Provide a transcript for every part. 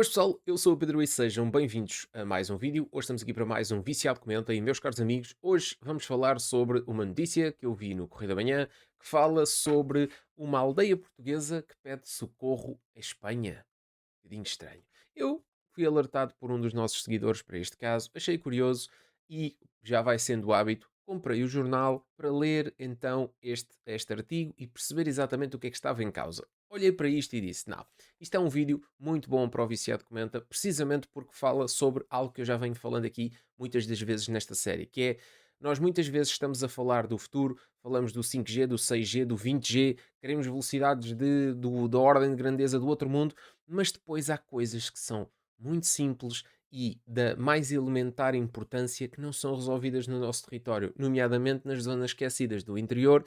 Boas pessoal, eu sou o Pedro e sejam bem-vindos a mais um vídeo. Hoje estamos aqui para mais um Viciado Comenta e meus caros amigos, hoje vamos falar sobre uma notícia que eu vi no Correio da Manhã que fala sobre uma aldeia portuguesa que pede socorro à Espanha. Um bocadinho estranho. Eu fui alertado por um dos nossos seguidores para este caso, achei curioso e já vai sendo hábito. Comprei o jornal para ler então este artigo e perceber exatamente o que é que estava em causa. Olhei para isto e disse: não, isto é um vídeo muito bom para o Viciado Comenta, precisamente porque fala sobre algo que eu já venho falando aqui muitas das vezes nesta série, que é nós muitas vezes estamos a falar do futuro, falamos do 5G, do 6G, do 20G, queremos velocidades da ordem de grandeza do outro mundo, mas depois há coisas que são muito simples e da mais elementar importância que não são resolvidas no nosso território, nomeadamente nas zonas esquecidas do interior,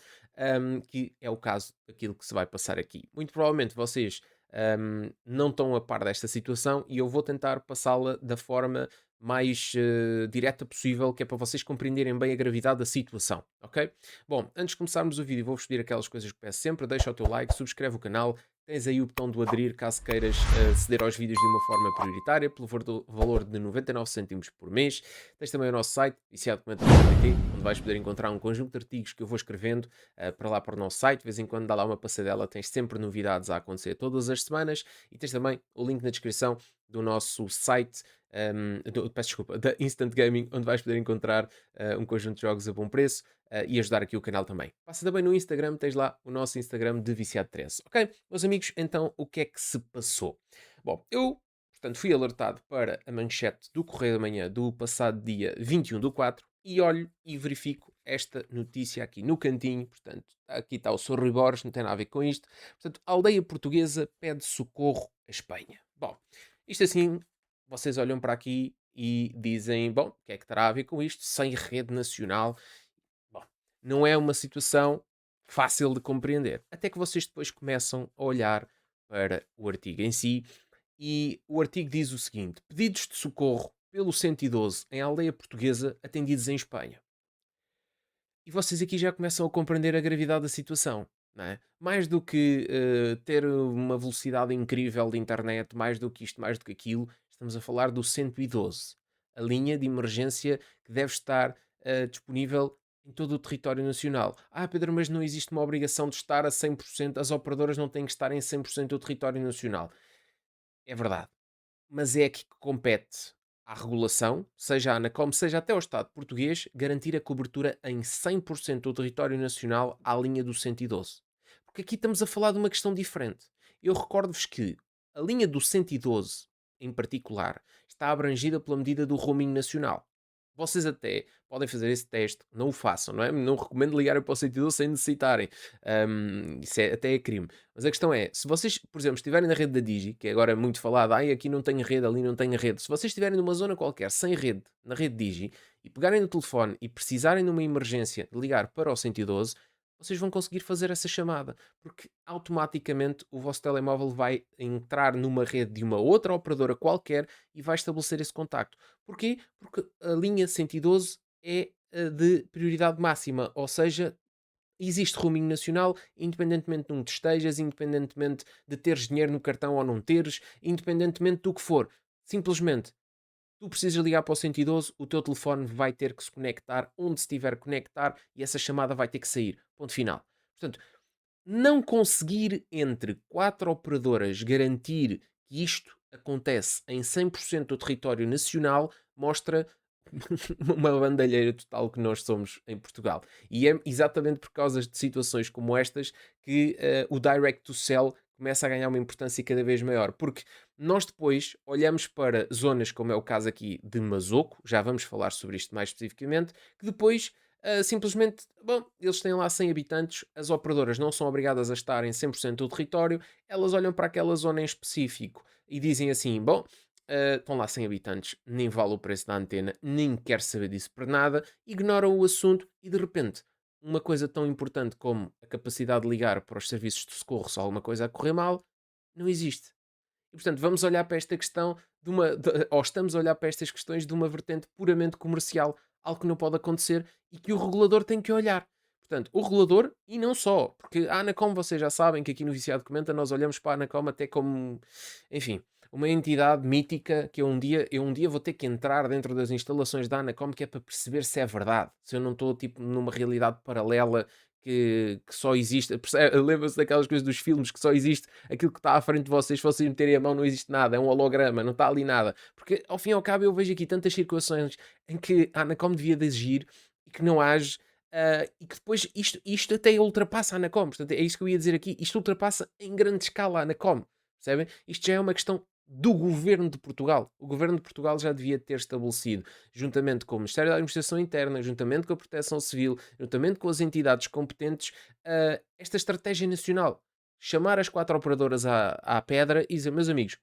que é o caso daquilo que se vai passar aqui. Muito provavelmente vocês não estão a par desta situação e eu vou tentar passá-la da forma mais direta possível, que é para vocês compreenderem bem a gravidade da situação, ok? Bom, antes de começarmos o vídeo, vou-vos pedir aquelas coisas que peço sempre: deixa o teu like, subscreve o canal, tens aí o botão do aderir caso queiras aceder aos vídeos de uma forma prioritária, pelo valor de 99 cêntimos por mês. Tens também o nosso site, viciadocomenta.pt, onde vais poder encontrar um conjunto de artigos que eu vou escrevendo para lá para o nosso site. De vez em quando dá lá uma passadela, tens sempre novidades a acontecer todas as semanas. E tens também o link na descrição do nosso site, peço desculpa, da Instant Gaming, onde vais poder encontrar um conjunto de jogos a bom preço e ajudar aqui o canal também. Passa também no Instagram, tens lá o nosso Instagram de Viciado 13. Ok, meus amigos, então o que é que se passou? Bom, eu, portanto, fui alertado para a manchete do Correio da Manhã do passado dia 21 do 4 e olho e verifico esta notícia aqui no cantinho. Portanto, aqui está o Sr. Rui Borges, não tem nada a ver com isto. Portanto, aldeia portuguesa pede socorro à Espanha. Bom, isto assim, vocês olham para aqui e dizem, bom, o que é que terá a ver com isto? Sem rede nacional. Bom, não é uma situação fácil de compreender. Até que vocês depois começam a olhar para o artigo em si e o artigo diz o seguinte: pedidos de socorro pelo 112 em aldeia portuguesa atendidos em Espanha. E vocês aqui já começam a compreender a gravidade da situação, não é? Mais do que ter uma velocidade incrível de internet, mais do que isto, mais do que aquilo, estamos a falar do 112, a linha de emergência que deve estar disponível em todo o território nacional. Ah, Pedro, mas não existe uma obrigação de estar a 100%, as operadoras não têm que estar em 100% do território nacional. É verdade, mas é aqui que compete à regulação, seja a ANACOM, seja até ao Estado português, garantir a cobertura em 100% do território nacional à linha do 112. Porque aqui estamos a falar de uma questão diferente. Eu recordo-vos que a linha do 112, em particular, está abrangida pela medida do roaming nacional. Vocês até podem fazer esse teste, não o façam, não é? Não recomendo ligarem para o 112 sem necessitarem. Isso até é crime. Mas a questão é, se vocês, por exemplo, estiverem na rede da Digi, que é agora muito falada, ai, aqui não tenho rede, ali não tenho rede. Se vocês estiverem numa zona qualquer sem rede, na rede Digi, e pegarem no telefone e precisarem numa emergência de ligar para o 112, vocês vão conseguir fazer essa chamada, porque automaticamente o vosso telemóvel vai entrar numa rede de uma outra operadora qualquer e vai estabelecer esse contacto. Porquê? Porque a linha 112 é de prioridade máxima, ou seja, existe roaming nacional, independentemente de onde estejas, independentemente de teres dinheiro no cartão ou não teres, independentemente do que for. Simplesmente, tu precisas ligar para o 112, o teu telefone vai ter que se conectar onde se tiver que conectar e essa chamada vai ter que sair. Ponto final. Portanto, não conseguir entre quatro operadoras garantir que isto acontece em 100% do território nacional mostra uma bandalheira total que nós somos em Portugal. E é exatamente por causa de situações como estas que o direct to sell começa a ganhar uma importância cada vez maior, porque nós depois olhamos para zonas como é o caso aqui de Mazoco, já vamos falar sobre isto mais especificamente, que depois simplesmente, bom, eles têm lá 100 habitantes, as operadoras não são obrigadas a estar em 100% do território, elas olham para aquela zona em específico e dizem assim, bom, estão lá 100 habitantes, nem vale o preço da antena, nem quer saber disso para nada, ignoram o assunto e de repente uma coisa tão importante como a capacidade de ligar para os serviços de socorro se alguma coisa a correr mal, não existe. E portanto vamos olhar para esta questão ou estamos a olhar para estas questões de uma vertente puramente comercial, algo que não pode acontecer e que o regulador tem que olhar. Portanto, o regulador e não só, porque a Anacom vocês já sabem que aqui no Viciado Comenta nós olhamos para a Anacom até como, enfim, uma entidade mítica que eu um dia vou ter que entrar dentro das instalações da Anacom, que é para perceber se é verdade, se eu não estou tipo numa realidade paralela que só existe. Lembra-se daquelas coisas dos filmes que só existe aquilo que está à frente de vocês, se vocês meterem a mão, não existe nada, é um holograma, não está ali nada. Porque ao fim e ao cabo eu vejo aqui tantas situações em que a Anacom devia de exigir e que não age. E que depois isto até ultrapassa a Anacom. Portanto, é isso que eu ia dizer aqui. Isto ultrapassa em grande escala a Anacom. Percebem? Isto já é uma questão do governo de Portugal. O governo de Portugal já devia ter estabelecido, juntamente com o Ministério da Administração Interna, juntamente com a Proteção Civil, juntamente com as entidades competentes, esta estratégia nacional. Chamar as 4 operadoras à pedra e dizer, meus amigos,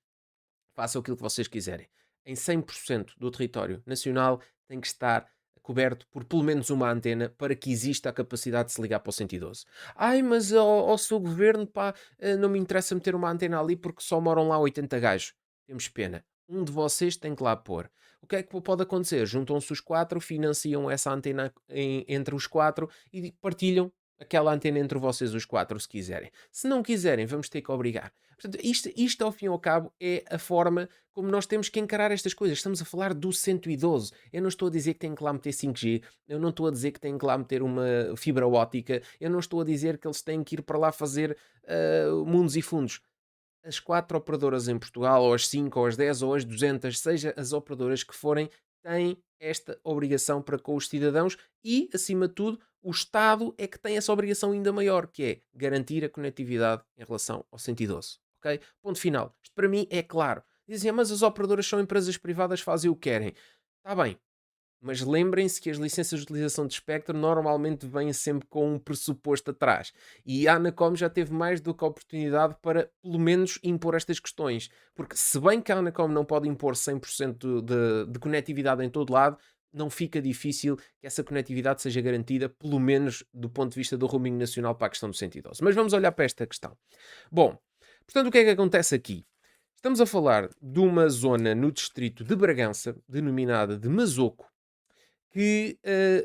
façam aquilo que vocês quiserem. Em 100% do território nacional tem que estar coberto por pelo menos uma antena para que exista a capacidade de se ligar para o 112. Ai, mas ao seu governo, pá, não me interessa meter uma antena ali porque só moram lá 80 gajos. Temos pena. Um de vocês tem que lá pôr. O que é que pode acontecer? Juntam-se os 4, financiam essa antena entre os 4 e partilham aquela antena entre vocês os 4, se quiserem. Se não quiserem, vamos ter que obrigar. Portanto, isto ao fim e ao cabo é a forma como nós temos que encarar estas coisas. Estamos a falar do 112. Eu não estou a dizer que tem que lá meter 5G, eu não estou a dizer que tem que lá meter uma fibra óptica, eu não estou a dizer que eles têm que ir para lá fazer mundos e fundos. As 4 operadoras em Portugal, ou as 5, ou as 10, ou as 200, seja as operadoras que forem, têm esta obrigação para com os cidadãos e, acima de tudo, o Estado é que tem essa obrigação ainda maior, que é garantir a conectividade em relação ao 112. Ok? Ponto final. Isto para mim é claro. Dizem, mas as operadoras são empresas privadas, fazem o que querem. Está bem, mas lembrem-se que as licenças de utilização de espectro normalmente vêm sempre com um pressuposto atrás. E a Anacom já teve mais do que a oportunidade para, pelo menos, impor estas questões. Porque, se bem que a Anacom não pode impor 100% de conectividade em todo lado, não fica difícil que essa conectividade seja garantida, pelo menos do ponto de vista do roaming nacional para a questão do 112. Mas vamos olhar para esta questão. Bom, portanto, o que é que acontece aqui? Estamos a falar de uma zona no distrito de Bragança, denominada de Mazoco, que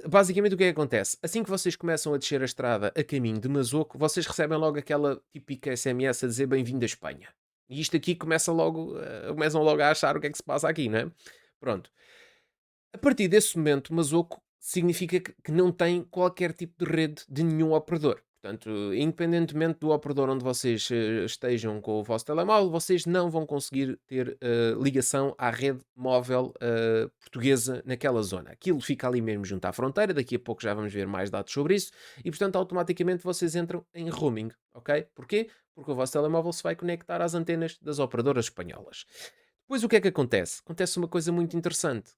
basicamente o que é que acontece? Assim que vocês começam a descer a estrada a caminho de Mazoco, vocês recebem logo aquela típica SMS a dizer bem-vindo à Espanha. E isto aqui começam logo a achar o que é que se passa aqui, não é? Pronto. A partir desse momento, Mazoco significa que não tem qualquer tipo de rede de nenhum operador. Portanto, independentemente do operador onde vocês estejam com o vosso telemóvel, vocês não vão conseguir ter ligação à rede móvel portuguesa naquela zona. Aquilo fica ali mesmo junto à fronteira, daqui a pouco já vamos ver mais dados sobre isso, e portanto automaticamente vocês entram em roaming, ok? Porquê? Porque o vosso telemóvel se vai conectar às antenas das operadoras espanholas. Depois o que é que acontece? Acontece uma coisa muito interessante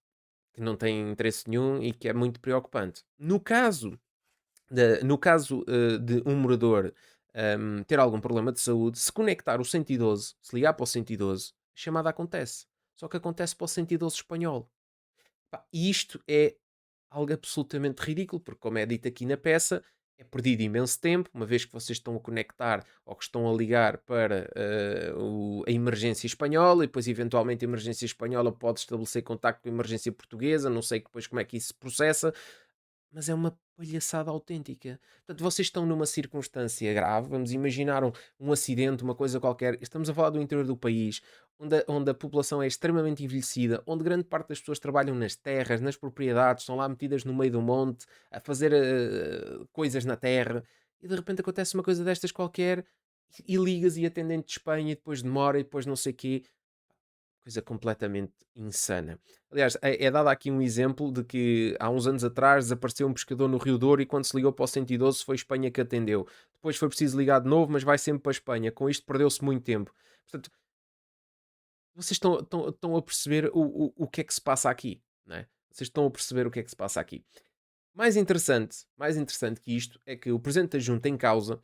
que não tem interesse nenhum e que é muito preocupante. No caso de um morador ter algum problema de saúde, se conectar o 112, se ligar para o 112, a chamada acontece. Só que acontece para o 112 espanhol. Pá, e isto é algo absolutamente ridículo, porque, como é dito aqui na peça, é perdido imenso tempo, uma vez que vocês estão a conectar ou que estão a ligar para a emergência espanhola e depois, eventualmente, a emergência espanhola pode estabelecer contacto com a emergência portuguesa, não sei depois como é que isso se processa, mas é uma palhaçada autêntica. Portanto, vocês estão numa circunstância grave, vamos imaginar um acidente, uma coisa qualquer. Estamos a falar do interior do país, onde a população é extremamente envelhecida, onde grande parte das pessoas trabalham nas terras, nas propriedades, estão lá metidas no meio do monte, a fazer coisas na terra, e de repente acontece uma coisa destas qualquer, e ligas e atendente de Espanha, e depois demora, e depois não sei o quê. Coisa completamente insana. Aliás, é dado aqui um exemplo de que há uns anos atrás desapareceu um pescador no Rio Douro e quando se ligou para o 112 foi Espanha que atendeu. Depois foi preciso ligar de novo, mas vai sempre para a Espanha. Com isto perdeu-se muito tempo. Portanto, vocês estão a perceber o que é que se passa aqui, não é? Vocês estão a perceber o que é que se passa aqui. Mais interessante que isto é que o presidente da junta em causa,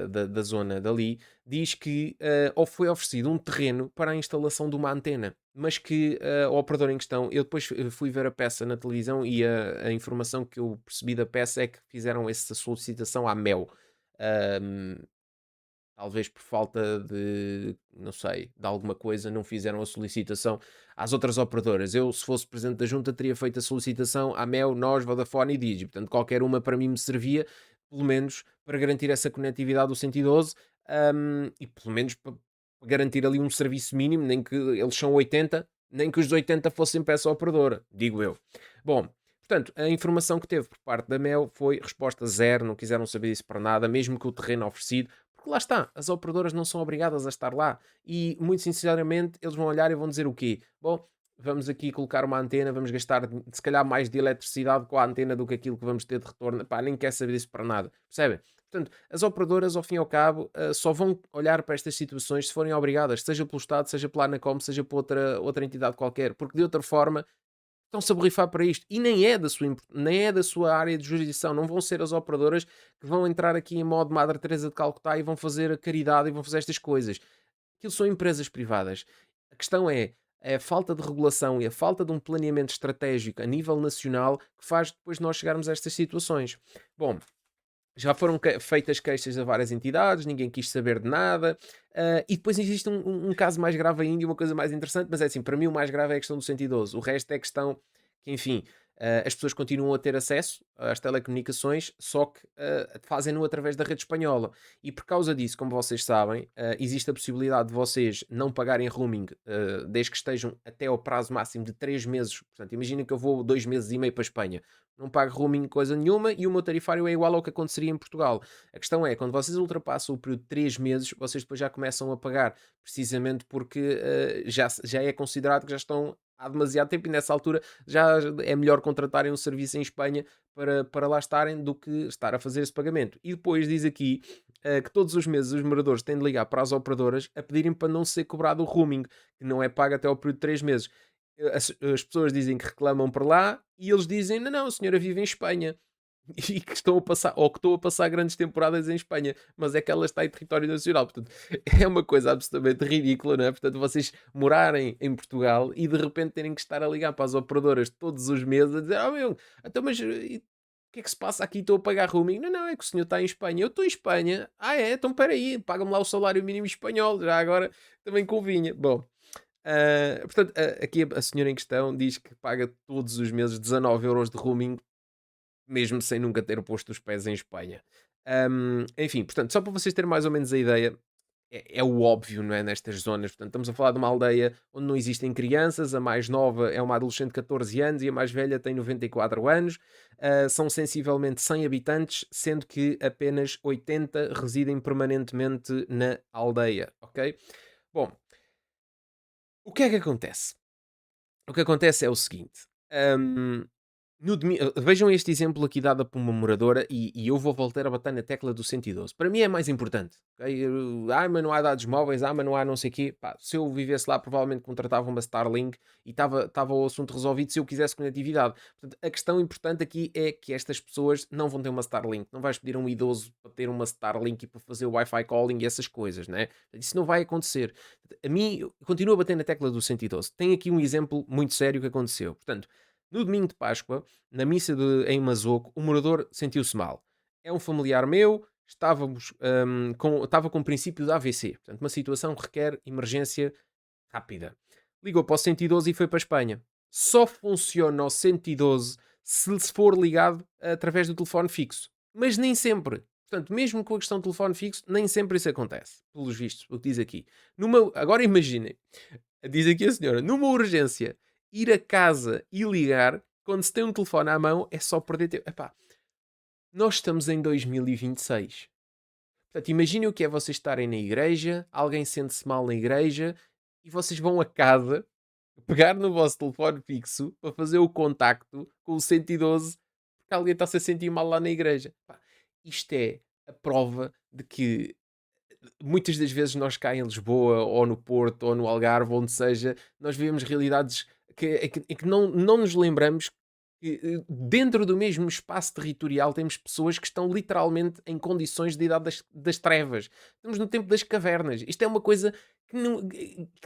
da zona dali, diz que ou foi oferecido um terreno para a instalação de uma antena, mas que o operador em questão, eu depois fui ver a peça na televisão e a informação que eu percebi da peça é que fizeram essa solicitação à Mel. Ahm, Talvez por falta de, não sei, de alguma coisa, não fizeram a solicitação às outras operadoras. Eu, se fosse presidente da junta, teria feito a solicitação à Mel, nós, Vodafone e Digi. Portanto, qualquer uma para mim me servia, pelo menos para garantir essa conectividade do 112 e pelo menos para garantir ali um serviço mínimo, nem que eles são 80, nem que os 80 fossem para essa operadora, digo eu. Bom, portanto, a informação que teve por parte da Mel foi resposta zero, não quiseram saber disso para nada, mesmo que o terreno oferecido, porque lá está, as operadoras não são obrigadas a estar lá e, muito sinceramente, eles vão olhar e vão dizer o quê? Bom, vamos aqui colocar uma antena, vamos gastar se calhar mais de eletricidade com a antena do que aquilo que vamos ter de retorno. Pá, nem quer saber disso para nada, percebem? Portanto, as operadoras, ao fim e ao cabo, só vão olhar para estas situações se forem obrigadas, seja pelo Estado, seja pela Anacom, seja por outra entidade qualquer, porque de outra forma estão-se a borrifar para isto e nem é da sua área de jurisdição. Não vão ser as operadoras que vão entrar aqui em modo Madre Teresa de Calcutá e vão fazer a caridade e vão fazer estas coisas. Aquilo são empresas privadas. A questão é a falta de regulação e a falta de um planeamento estratégico a nível nacional que faz depois nós chegarmos a estas situações. Bom, já foram feitas queixas a várias entidades, ninguém quis saber de nada. E depois existe um caso mais grave ainda e uma coisa mais interessante, mas é assim, para mim o mais grave é a questão do 112. O resto é questão que, enfim, as pessoas continuam a ter acesso às telecomunicações, só que fazem-no através da rede espanhola. E por causa disso, como vocês sabem, existe a possibilidade de vocês não pagarem roaming desde que estejam até ao prazo máximo de 3 meses. Portanto, imagina que eu vou 2 meses e meio para a Espanha, não pago roaming coisa nenhuma e o meu tarifário é igual ao que aconteceria em Portugal. A questão é, quando vocês ultrapassam o período de 3 meses, vocês depois já começam a pagar, precisamente porque já é considerado que já estão há demasiado tempo e nessa altura já é melhor contratarem um serviço em Espanha para lá estarem do que estar a fazer esse pagamento. E depois diz aqui que todos os meses os moradores têm de ligar para as operadoras a pedirem para não ser cobrado o roaming, que não é pago até ao período de 3 meses. As pessoas dizem que reclamam por lá e eles dizem: não, não, a senhora vive em Espanha e que estão a passar, ou que estou a passar grandes temporadas em Espanha, mas é que ela está em território nacional. Portanto, é uma coisa absolutamente ridícula, não é? Portanto, vocês morarem em Portugal e de repente terem que estar a ligar para as operadoras todos os meses a dizer: oh meu, então, mas o que é que se passa aqui? Estou a pagar roaming. Não, não, é que o senhor está em Espanha. Eu estou em Espanha. Ah, é? Então, espera aí, paga-me lá o salário mínimo espanhol. Já agora também convinha. Bom, portanto, aqui a senhora em questão diz que paga todos os meses 19 euros de roaming, mesmo sem nunca ter posto os pés em Espanha. Enfim, portanto, só para vocês terem mais ou menos a ideia, é o óbvio, não é? Nestas zonas, portanto, estamos a falar de uma aldeia onde não existem crianças, a mais nova é uma adolescente de 14 anos e a mais velha tem 94 anos. São sensivelmente 100 habitantes, sendo que apenas 80 residem permanentemente na aldeia, ok? Bom, o que é que acontece? O que acontece é o seguinte. Vejam este exemplo aqui dado por uma moradora e eu vou voltar a bater na tecla do 112. Para mim é mais importante. Ok? Mas não há dados móveis, mas não há não sei o quê. Pá, se eu vivesse lá, provavelmente contratava uma Starlink e estava o assunto resolvido se eu quisesse conectividade. Portanto, a questão importante aqui é que estas pessoas não vão ter uma Starlink. Não vais pedir a um idoso para ter uma Starlink e para fazer o Wi-Fi calling e essas coisas, né? Isso não vai acontecer. A mim, eu continuo a bater na tecla do 112. Tem aqui um exemplo muito sério que aconteceu. Portanto, no domingo de Páscoa, na missa em Mazoco, o morador sentiu-se mal. É um familiar meu, estava com o princípio de AVC. Portanto, uma situação que requer emergência rápida. Ligou para o 112 e foi para a Espanha. Só funciona o 112 se for ligado através do telefone fixo. Mas nem sempre. Portanto, mesmo com a questão do telefone fixo, nem sempre isso acontece. Pelos vistos, o que diz aqui. Agora imaginem, diz aqui a senhora, numa urgência, ir a casa e ligar, quando se tem um telefone à mão, é só perder tempo. Epá, nós estamos em 2026. Portanto, imaginem o que é vocês estarem na igreja, alguém sente-se mal na igreja e vocês vão a casa pegar no vosso telefone fixo para fazer o contacto com o 112 porque alguém está-se a sentir mal lá na igreja. Pá, isto é a prova de que muitas das vezes nós cá em Lisboa, ou no Porto, ou no Algarve, onde seja, nós vivemos realidades em que não nos lembramos que dentro do mesmo espaço territorial temos pessoas que estão literalmente em condições de idade das trevas. Estamos no tempo das cavernas. Isto é uma coisa que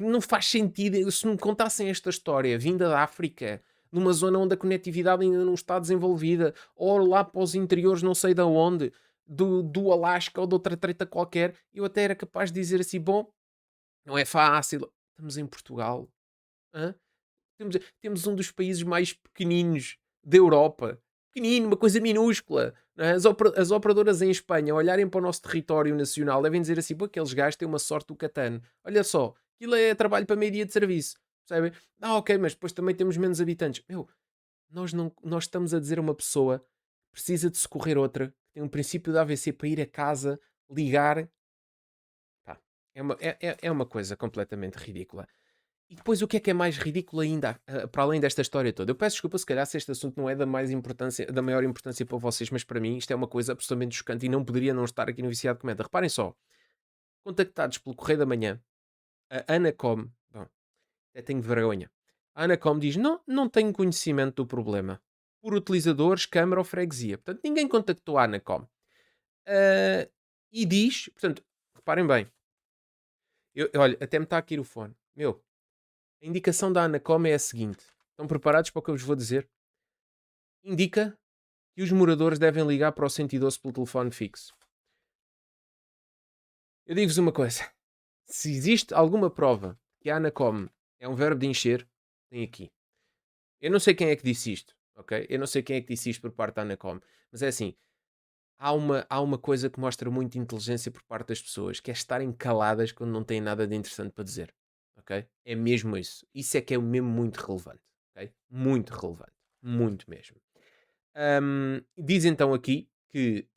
não faz sentido. Se me contassem esta história vinda da África, numa zona onde a conectividade ainda não está desenvolvida, ou lá para os interiores não sei de onde, do Alasca ou de outra treta qualquer, eu até era capaz de dizer assim: bom, não é fácil, estamos em Portugal, hã? Temos um dos países mais pequeninos da Europa. pequenino, uma coisa minúscula. Não é? As operadoras em Espanha olharem para o nosso território nacional devem dizer assim: pô, aqueles gajos têm uma sorte do catano. Olha só, aquilo é trabalho para meio dia de serviço. Percebem? Ah, ok, mas depois também temos menos habitantes. Meu, nós estamos a dizer a uma pessoa que precisa de socorrer outra, que tem um princípio de AVC para ir a casa, ligar. Pá, é uma coisa completamente ridícula. E depois o que é mais ridículo ainda, para além desta história toda? Eu peço desculpa se calhar se este assunto não é da maior importância para vocês, mas para mim isto é uma coisa absolutamente chocante e não poderia não estar aqui no Viciado Comenta. Reparem só, contactados pelo Correio da Manhã, a Anacom, bom, até tenho vergonha, a Anacom diz, não tenho conhecimento do problema, por utilizadores, câmara ou freguesia. Portanto, ninguém contactou a Anacom. Ah, e diz, portanto, reparem bem, olha, até me está aqui o fone. Meu, a indicação da Anacom é a seguinte. Estão preparados para o que eu vos vou dizer? Indica que os moradores devem ligar para o 112 pelo telefone fixo. Eu digo-vos uma coisa. Se existe alguma prova que a Anacom é um verbo de encher, tem aqui. Eu não sei quem é que disse isto, ok? Eu não sei quem é que disse isto por parte da Anacom. Mas é assim, há uma coisa que mostra muita inteligência por parte das pessoas, que é estarem caladas quando não têm nada de interessante para dizer. Ok? É mesmo isso. Isso é que é mesmo muito relevante. Ok? Muito relevante. Muito mesmo. Diz então aqui que,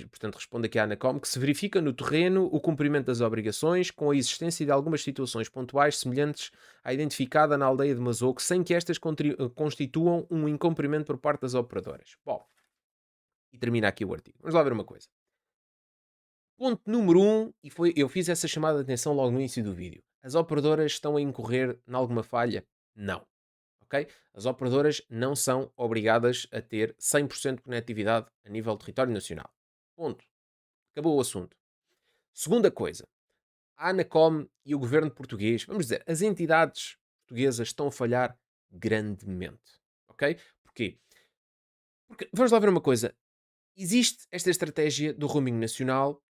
portanto, responde aqui a Anacom, que se verifica no terreno o cumprimento das obrigações com a existência de algumas situações pontuais semelhantes à identificada na aldeia de Mazoco, sem que estas constituam um incumprimento por parte das operadoras. Bom, e termina aqui o artigo. Vamos lá ver uma coisa. Ponto número um, e eu fiz essa chamada de atenção logo no início do vídeo. As operadoras estão a incorrer em alguma falha? Não. Ok? As operadoras não são obrigadas a ter 100% de conectividade a nível do território nacional. Ponto. Acabou o assunto. Segunda coisa. A Anacom e o governo português, vamos dizer, as entidades portuguesas estão a falhar grandemente. Ok? Porquê? Porque, vamos lá ver uma coisa. Existe esta estratégia do roaming nacional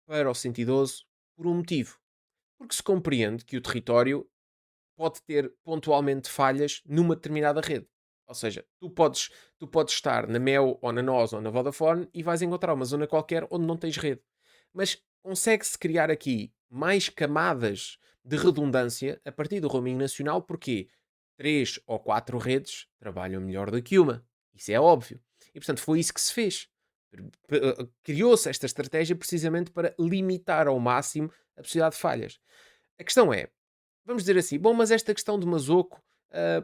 para o 112 por um motivo. Porque se compreende que o território pode ter pontualmente falhas numa determinada rede. Ou seja, tu podes estar na Mel ou na NOS ou na Vodafone e vais encontrar uma zona qualquer onde não tens rede. Mas consegue-se criar aqui mais camadas de redundância a partir do roaming nacional porque três ou quatro redes trabalham melhor do que uma. Isso é óbvio. E portanto foi isso que se fez. Criou-se esta estratégia precisamente para limitar ao máximo a possibilidade de falhas. A questão é, vamos dizer assim, bom, mas esta questão de Mazoco,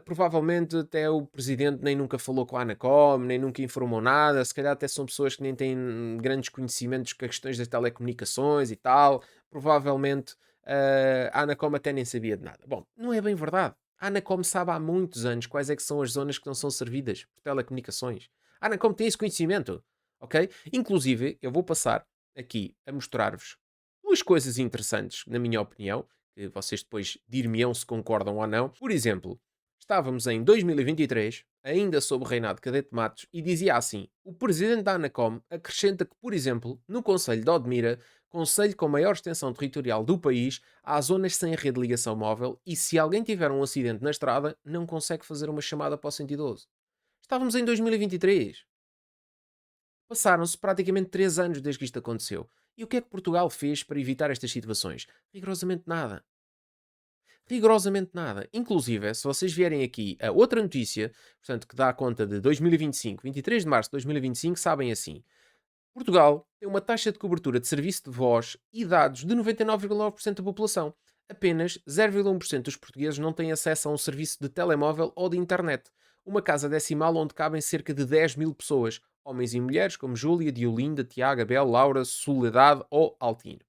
provavelmente até o presidente nem nunca falou com a Anacom, nem nunca informou nada, se calhar até são pessoas que nem têm grandes conhecimentos com as questões das telecomunicações e tal, provavelmente a Anacom até nem sabia de nada. Bom, não é bem verdade. A Anacom sabe há muitos anos quais é que são as zonas que não são servidas por telecomunicações. A Anacom tem esse conhecimento, ok? Inclusive, eu vou passar aqui a mostrar-vos duas coisas interessantes, na minha opinião, que vocês depois dir-me-ão se concordam ou não. Por exemplo, estávamos em 2023, ainda sob o reinado de Cadete Matos, e dizia assim: o presidente da Anacom acrescenta que, por exemplo, no Conselho de Odmira, conselho com maior extensão territorial do país, há zonas sem rede de ligação móvel e se alguém tiver um acidente na estrada, não consegue fazer uma chamada para o 112. Estávamos em 2023. Passaram-se praticamente 3 anos desde que isto aconteceu. E o que é que Portugal fez para evitar estas situações? Rigorosamente nada. Rigorosamente nada. Inclusive, se vocês vierem aqui a outra notícia, portanto, que dá conta de 2025, 23 de março de 2025, sabem assim: Portugal tem uma taxa de cobertura de serviço de voz e dados de 99,9% da população. Apenas 0,1% dos portugueses não têm acesso a um serviço de telemóvel ou de internet. Uma casa decimal onde cabem cerca de 10 mil pessoas, homens e mulheres como Júlia, Diolinda, Tiago, Abel, Laura, Soledade ou Altino.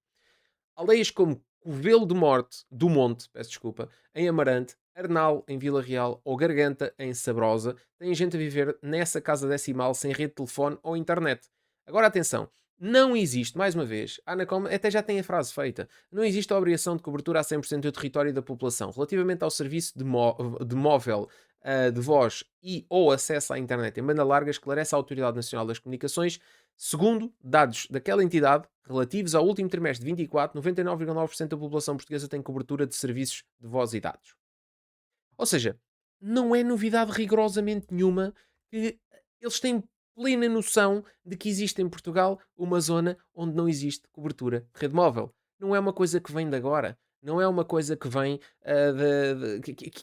Aldeias como Covelo do Monte, peço desculpa, em Amarante, Arnal, em Vila Real ou Garganta, em Sabrosa, têm gente a viver nessa casa decimal sem rede de telefone ou internet. Agora atenção, não existe, mais uma vez, a Anacom até já tem a frase feita, não existe a obrigação de cobertura a 100% do território da população. Relativamente ao serviço de móvel, de voz e ou acesso à internet em banda larga, esclarece a Autoridade Nacional das Comunicações. Segundo dados daquela entidade, relativos ao último trimestre de 24, 99,9% da população portuguesa tem cobertura de serviços de voz e dados. Ou seja, não é novidade rigorosamente nenhuma que Eles têm plena noção de que existe em Portugal uma zona onde não existe cobertura de rede móvel. Não é uma coisa que vem de agora. Não é uma coisa que vem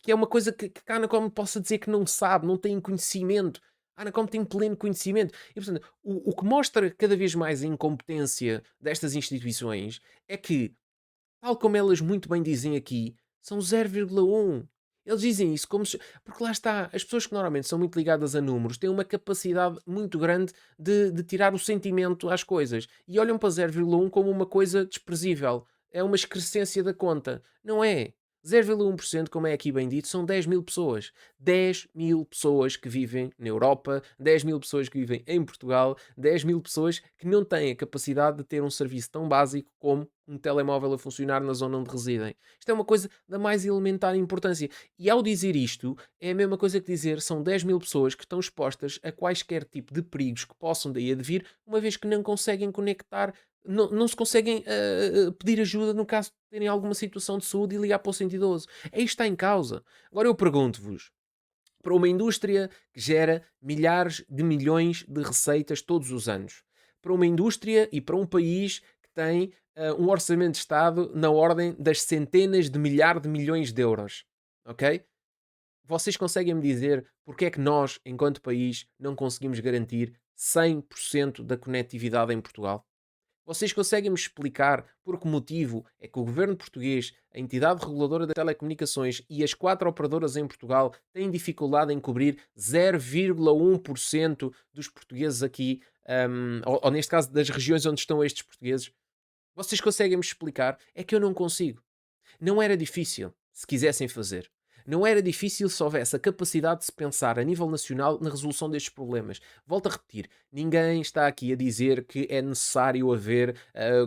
que é uma coisa que a Anacom possa dizer que não sabe, não tem conhecimento. A Anacom tem pleno conhecimento. E, portanto, o que mostra cada vez mais a incompetência destas instituições é que, tal como elas muito bem dizem aqui, são 0,1. Eles dizem isso como se. Porque lá está, as pessoas que normalmente são muito ligadas a números têm uma capacidade muito grande de tirar o sentimento às coisas e olham para 0,1 como uma coisa desprezível. É uma excrescência da conta. Não é. 0,1%, como é aqui bem dito, são 10 mil pessoas. 10 mil pessoas que vivem na Europa, 10 mil pessoas que vivem em Portugal, 10 mil pessoas que não têm a capacidade de ter um serviço tão básico como um telemóvel a funcionar na zona onde residem. Isto é uma coisa da mais elementar importância. E ao dizer isto, é a mesma coisa que dizer são 10 mil pessoas que estão expostas a quaisquer tipo de perigos que possam daí advir, uma vez que não conseguem conectar, não se conseguem pedir ajuda no caso de terem alguma situação de saúde e ligar para o 112. É isto que está em causa. Agora eu pergunto-vos, para uma indústria que gera milhares de milhões de receitas todos os anos, para uma indústria e para um país que tem um orçamento de Estado na ordem das centenas de milhares de milhões de euros, ok? Vocês conseguem me dizer porque é que nós, enquanto país, não conseguimos garantir 100% da conectividade em Portugal? Vocês conseguem-me explicar por que motivo é que o governo português, a entidade reguladora das telecomunicações e as quatro operadoras em Portugal têm dificuldade em cobrir 0,1% dos portugueses aqui, ou neste caso das regiões onde estão estes portugueses? Vocês conseguem-me explicar? É que eu não consigo. Não era difícil, se quisessem fazer. Não era difícil se houvesse a capacidade de se pensar a nível nacional na resolução destes problemas. Volto a repetir, ninguém está aqui a dizer que é necessário haver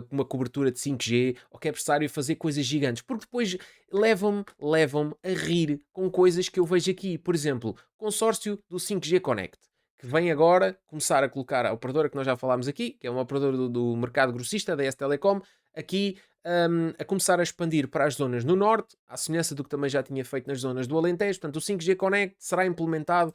uma cobertura de 5G ou que é necessário fazer coisas gigantes, porque depois levam-me a rir com coisas que eu vejo aqui. Por exemplo, consórcio do 5G Connect, que vem agora começar a colocar a operadora que nós já falámos aqui, que é uma operadora do mercado grossista, da S-Telecom, aqui a começar a expandir para as zonas no norte, à semelhança do que também já tinha feito nas zonas do Alentejo. Portanto, o 5G Connect será implementado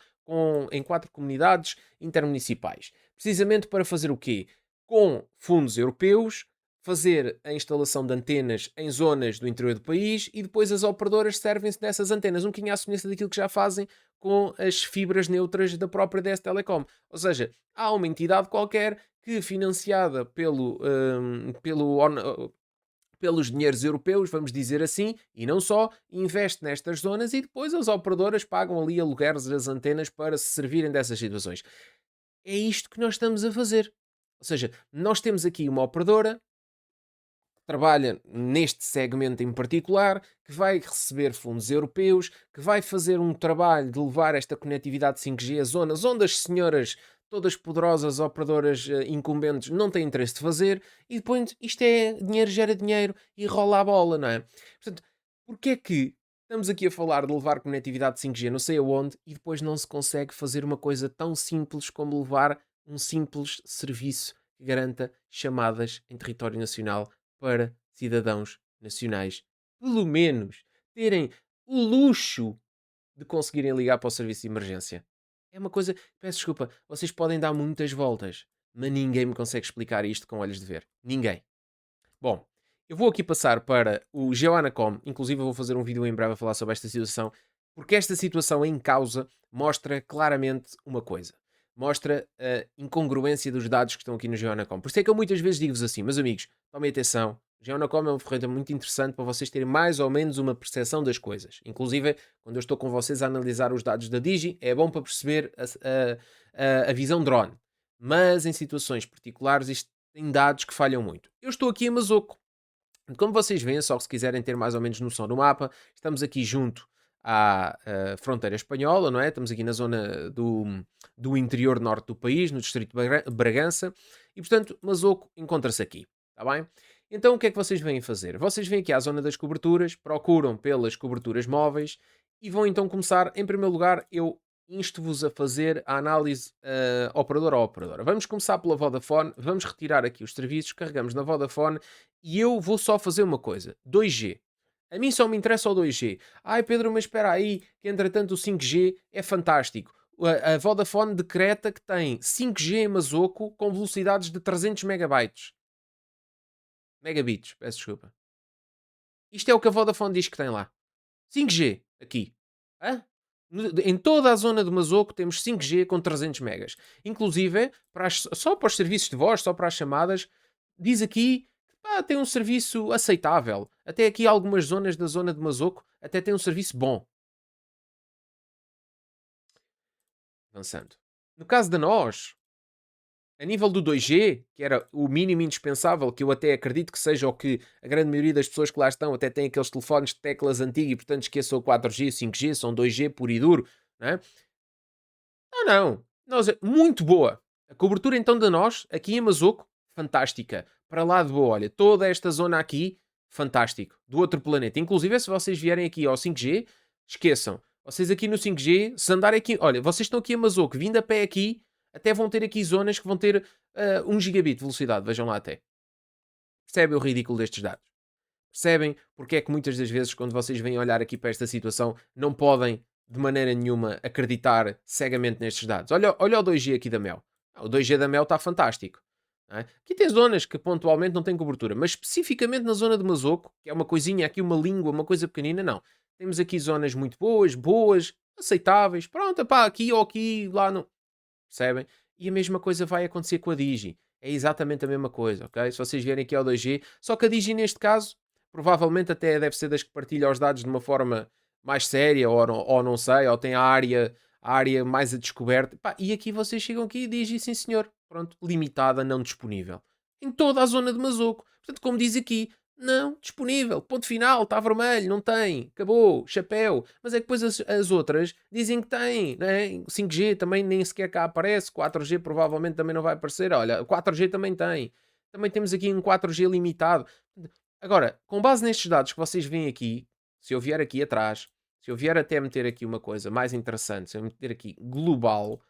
em 4 comunidades intermunicipais. Precisamente para fazer o quê? Com fundos europeus, fazer a instalação de antenas em zonas do interior do país e depois as operadoras servem-se dessas antenas, um bocadinho à semelhança daquilo que já fazem com as fibras neutras da própria DS Telecom. Ou seja, há uma entidade qualquer que, financiada pelos dinheiros europeus, vamos dizer assim, e não só, investe nestas zonas e depois as operadoras pagam ali alugueres das antenas para se servirem dessas situações. É isto que nós estamos a fazer. Ou seja, nós temos aqui uma operadora que trabalha neste segmento em particular, que vai receber fundos europeus, que vai fazer um trabalho de levar esta conectividade 5G a zonas onde as senhoras todas poderosas operadoras incumbentes não têm interesse de fazer, e depois isto é dinheiro gera dinheiro e rola a bola, não é? Portanto, porque é que estamos aqui a falar de levar conectividade 5G não sei aonde e depois não se consegue fazer uma coisa tão simples como levar um simples serviço que garanta chamadas em território nacional para cidadãos nacionais, pelo menos terem o luxo de conseguirem ligar para o serviço de emergência. É uma coisa, peço desculpa, vocês podem dar muitas voltas, mas ninguém me consegue explicar isto com olhos de ver. Ninguém. Bom, eu vou aqui passar para o GeoAnacom, inclusive eu vou fazer um vídeo em breve a falar sobre esta situação, porque esta situação em causa mostra claramente uma coisa. Mostra a incongruência dos dados que estão aqui no GeoAnacom. Por isso é que eu muitas vezes digo-vos assim, meus amigos, tomem atenção, o GeoAnacom é uma ferramenta muito interessante para vocês terem mais ou menos uma percepção das coisas. Inclusive, quando eu estou com vocês a analisar os dados da Digi, é bom para perceber a visão drone. Mas em situações particulares isto tem dados que falham muito. Eu estou aqui em Mazoco. Como vocês veem, só que se quiserem ter mais ou menos noção do mapa, estamos aqui junto à fronteira espanhola, não é? Estamos aqui na zona do interior norte do país, no distrito de Bragança, e portanto Mazoco encontra-se aqui, está bem? Então o que é que vocês vêm fazer? Vocês vêm aqui à zona das coberturas, procuram pelas coberturas móveis e vão então começar, em primeiro lugar, eu insto-vos a fazer a análise operadora a operadora. Vamos começar pela Vodafone, vamos retirar aqui os serviços, carregamos na Vodafone e eu vou só fazer uma coisa: 2G. A mim só me interessa o 2G. Ai Pedro, mas espera aí, que entretanto o 5G é fantástico. A Vodafone decreta que tem 5G em Mazoco com velocidades de 300 megabytes. Megabits, peço desculpa. Isto é o que a Vodafone diz que tem lá. 5G, aqui. Hã? Em toda a zona de Mazoco temos 5G com 300 megas. Inclusive, só para os serviços de voz, só para as chamadas, diz aqui que tem um serviço aceitável. Até aqui algumas zonas da zona de Mazoco até tem um serviço bom. Avançando. No caso de nós, a nível do 2G, que era o mínimo indispensável, que eu até acredito que seja o que a grande maioria das pessoas que lá estão até têm aqueles telefones de teclas antigos e portanto esqueçam o 4G, 5G, são 2G puro e duro, não é? Não, não. Nós, muito boa. A cobertura então de nós, aqui em Mazoco, fantástica. Para lá de boa, olha, toda esta zona aqui, fantástico. Do outro planeta. Inclusive, se vocês vierem aqui ao 5G, esqueçam. Vocês aqui no 5G, se andarem aqui, olha, vocês estão aqui em Mazoco, vindo a pé aqui, até vão ter aqui zonas que vão ter 1 gigabit de velocidade, vejam lá até. Percebem o ridículo destes dados? Percebem porque é que muitas das vezes, quando vocês vêm olhar aqui para esta situação, não podem de maneira nenhuma acreditar cegamente nestes dados? Olha o 2G aqui da Mel. O 2G da Mel está fantástico. Não é? Aqui tem zonas que pontualmente não têm cobertura, mas especificamente na zona de Mazoco, que é uma coisinha aqui, uma língua, uma coisa pequenina, não. Temos aqui zonas muito boas, aceitáveis. Pronto, pá, aqui ou aqui, lá não. Percebem? E a mesma coisa vai acontecer com a Digi. É exatamente a mesma coisa, ok? Se vocês vierem aqui ao 2G, só que a Digi neste caso, provavelmente até deve ser das que partilha os dados de uma forma mais séria, ou não sei, ou tem a área mais a descoberto. Pá, e aqui vocês chegam aqui e Digi, sim senhor, pronto, limitada, não disponível. Em toda a zona de Mazoco. Portanto, como diz aqui, não, disponível, ponto final, está vermelho, não tem, acabou, chapéu. Mas é que depois as outras dizem que tem, né? 5G também nem sequer cá aparece, 4G provavelmente também não vai aparecer. Olha, 4G também tem. Também temos aqui um 4G limitado. Agora, com base nestes dados que vocês veem aqui, se eu vier aqui atrás, se eu vier até meter aqui uma coisa mais interessante, se eu meter aqui global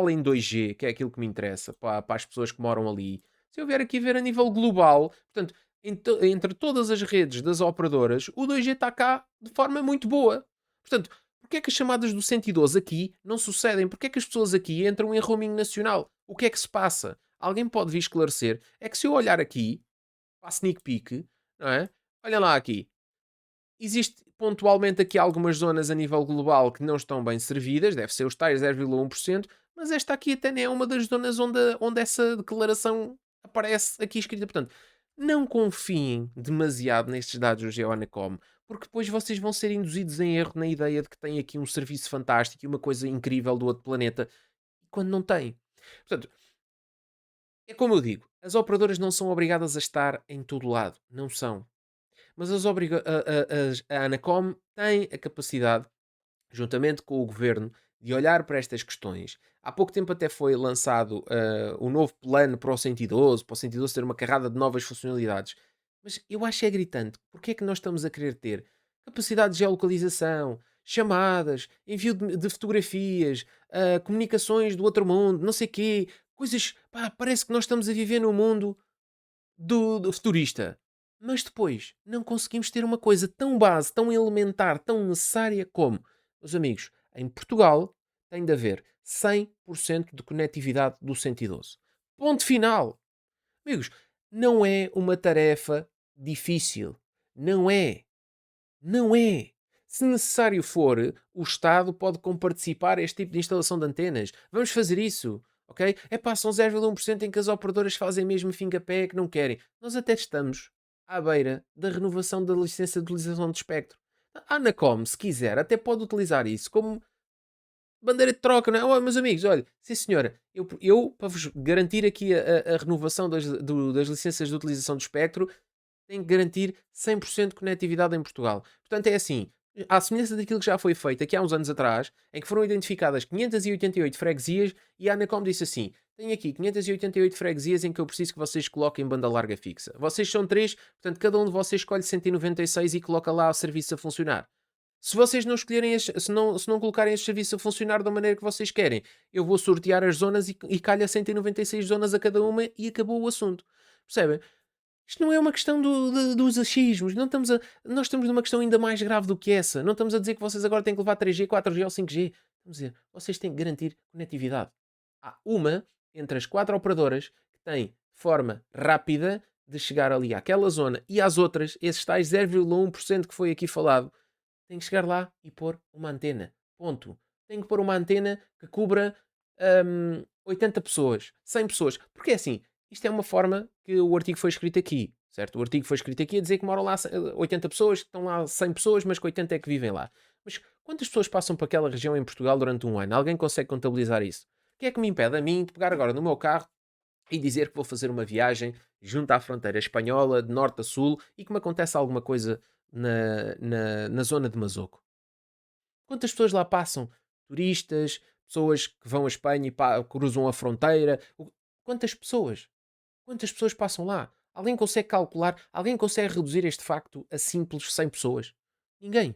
em 2G, que é aquilo que me interessa para as pessoas que moram ali, se eu vier aqui ver a nível global, portanto, entre todas as redes das operadoras, o 2G está cá de forma muito boa. Portanto, porque é que as chamadas do 112 aqui não sucedem? Porque é que as pessoas aqui entram em roaming nacional? O que é que se passa? Alguém pode vir esclarecer? É que se eu olhar aqui, para a sneak peek, não é? Olha lá aqui. Existe pontualmente aqui algumas zonas a nível global que não estão bem servidas, deve ser os tais 0,1%, mas esta aqui até nem é uma das zonas onde essa declaração aparece aqui escrita. Portanto, não confiem demasiado nestes dados do Geonacom, porque depois vocês vão ser induzidos em erro na ideia de que têm aqui um serviço fantástico e uma coisa incrível do outro planeta, quando não têm. Portanto, é como eu digo, as operadoras não são obrigadas a estar em todo lado. Não são. Mas a Anacom tem a capacidade, juntamente com o governo, de olhar para estas questões. Há pouco tempo até foi lançado o novo plano para o 112 ter uma carrada de novas funcionalidades. Mas eu acho é gritante. Porque é que nós estamos a querer ter capacidade de geolocalização, chamadas, envio de fotografias, comunicações do outro mundo, não sei quê, coisas, pá, parece que nós estamos a viver num mundo do futurista. Mas depois não conseguimos ter uma coisa tão base, tão elementar, tão necessária como, meus amigos, em Portugal tem de haver 100% de conectividade do 112. Ponto final. Amigos, não é uma tarefa difícil. Não é. Não é. Se necessário for, o Estado pode comparticipar este tipo de instalação de antenas. Vamos fazer isso. Ok? É pá, são 0,1% em que as operadoras fazem mesmo fim a pé que não querem. Nós até estamos à beira da renovação da licença de utilização de espectro. A Anacom, se quiser, até pode utilizar isso como bandeira de troca, não é? Oh, meus amigos, olha, sim senhora, eu para vos garantir aqui a renovação das licenças de utilização do espectro, tem que garantir 100% de conectividade em Portugal. Portanto, é assim, à semelhança daquilo que já foi feito aqui há uns anos atrás, em que foram identificadas 588 freguesias e a Anacom disse assim: tenho aqui 588 freguesias em que eu preciso que vocês coloquem banda larga fixa. Vocês são 3, portanto, cada um de vocês escolhe 196 e coloca lá o serviço a funcionar. Se vocês não escolherem, se não colocarem este serviço a funcionar da maneira que vocês querem, eu vou sortear as zonas e calha 196 zonas a cada uma e acabou o assunto. Percebem? Isto não é uma questão dos achismos. Nós estamos numa questão ainda mais grave do que essa. Não estamos a dizer que vocês agora têm que levar 3G, 4G ou 5G. Vamos dizer, vocês têm que garantir conectividade. Há uma entre as 4 operadoras que tem forma rápida de chegar ali àquela zona e às outras, esses tais 0,1% que foi aqui falado, tem que chegar lá e pôr uma antena. Ponto. Tem que pôr uma antena que cubra 80 pessoas, 100 pessoas. Porque é assim, isto é uma forma que o artigo foi escrito aqui, certo? O artigo foi escrito aqui a dizer que moram lá 80 pessoas, que estão lá 100 pessoas, mas que 80 é que vivem lá. Mas quantas pessoas passam para aquela região em Portugal durante um ano? Alguém consegue contabilizar isso? O que é que me impede a mim de pegar agora no meu carro e dizer que vou fazer uma viagem junto à fronteira espanhola, de norte a sul, e que me acontece alguma coisa na zona de Mazoco? Quantas pessoas lá passam? Turistas, pessoas que vão à Espanha e cruzam a fronteira. Quantas pessoas? Quantas pessoas passam lá? Alguém consegue calcular? Alguém consegue reduzir este facto a simples 100 pessoas? Ninguém.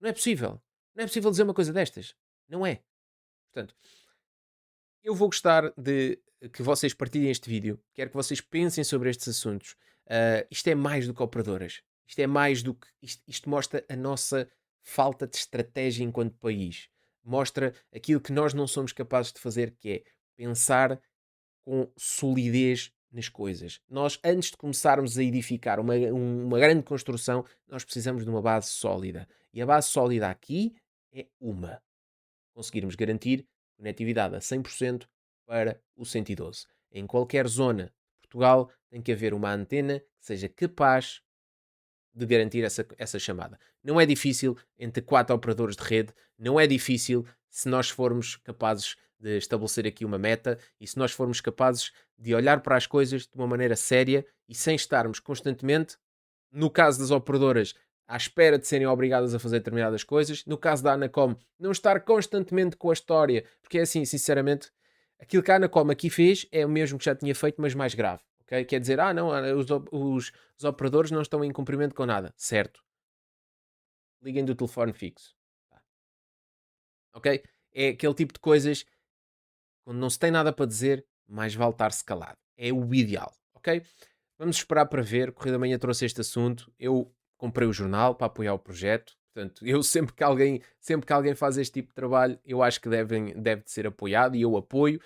Não é possível. Não é possível dizer uma coisa destas. Não é. Portanto, eu vou gostar de que vocês partilhem este vídeo. Quero que vocês pensem sobre estes assuntos. Isto é mais do que operadoras. Isto é mais do que. Isto mostra a nossa falta de estratégia enquanto país. Mostra aquilo que nós não somos capazes de fazer, que é pensar com solidez nas coisas. Nós, antes de começarmos a edificar uma grande construção, nós precisamos de uma base sólida. E a base sólida aqui é uma: conseguirmos garantir conectividade a 100% para o 112. Em qualquer zona de Portugal tem que haver uma antena que seja capaz de garantir essa chamada. Não é difícil entre 4 operadores de rede, não é difícil se nós formos capazes de estabelecer aqui uma meta e se nós formos capazes de olhar para as coisas de uma maneira séria e sem estarmos constantemente, no caso das operadoras, à espera de serem obrigadas a fazer determinadas coisas, no caso da Anacom, não estar constantemente com a história, porque é assim, sinceramente, aquilo que a Anacom aqui fez é o mesmo que já tinha feito, mas mais grave. Okay? Quer dizer, não, os operadores não estão em cumprimento com nada. Certo. Liguem do telefone fixo. Ok? É aquele tipo de coisas, quando não se tem nada para dizer, mais vale estar-se calado. É o ideal. Ok? Vamos esperar para ver. Correio da Manhã trouxe este assunto. Eu comprei o jornal para apoiar o projeto. Portanto, eu sempre que alguém faz este tipo de trabalho, eu acho que deve de ser apoiado e eu apoio.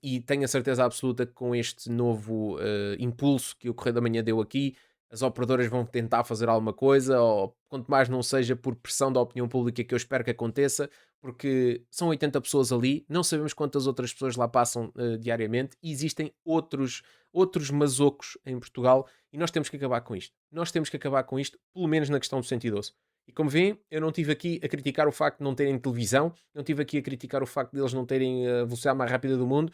E tenho a certeza absoluta que com este novo impulso que o Correio da Manhã deu aqui, as operadoras vão tentar fazer alguma coisa, ou quanto mais não seja por pressão da opinião pública, que eu espero que aconteça, porque são 80 pessoas ali, não sabemos quantas outras pessoas lá passam diariamente, e existem outros mazocos em Portugal e nós temos que acabar com isto. Nós temos que acabar com isto, pelo menos na questão do 112. E como veem, eu não estive aqui a criticar o facto de não terem televisão, não estive aqui a criticar o facto de eles não terem a velocidade mais rápida do mundo,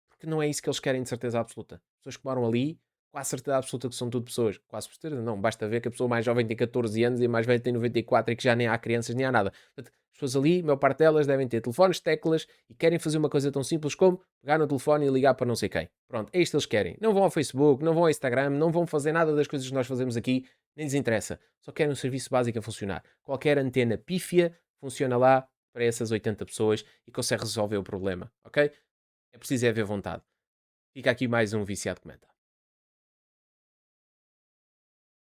porque não é isso que eles querem de certeza absoluta. Pessoas que moram ali, quase certeza absoluta que são tudo pessoas. Quase certeza, não. Basta ver que a pessoa mais jovem tem 14 anos e a mais velha tem 94 e que já nem há crianças nem há nada. Portanto, as pessoas ali, a maior parte delas, devem ter telefones, teclas e querem fazer uma coisa tão simples como pegar no telefone e ligar para não sei quem. Pronto, é isto que eles querem. Não vão ao Facebook, não vão ao Instagram, não vão fazer nada das coisas que nós fazemos aqui, nem lhes interessa. Só querem um serviço básico a funcionar. Qualquer antena pífia funciona lá para essas 80 pessoas e consegue resolver o problema, ok? É preciso é haver vontade. Fica aqui mais um viciado comenta.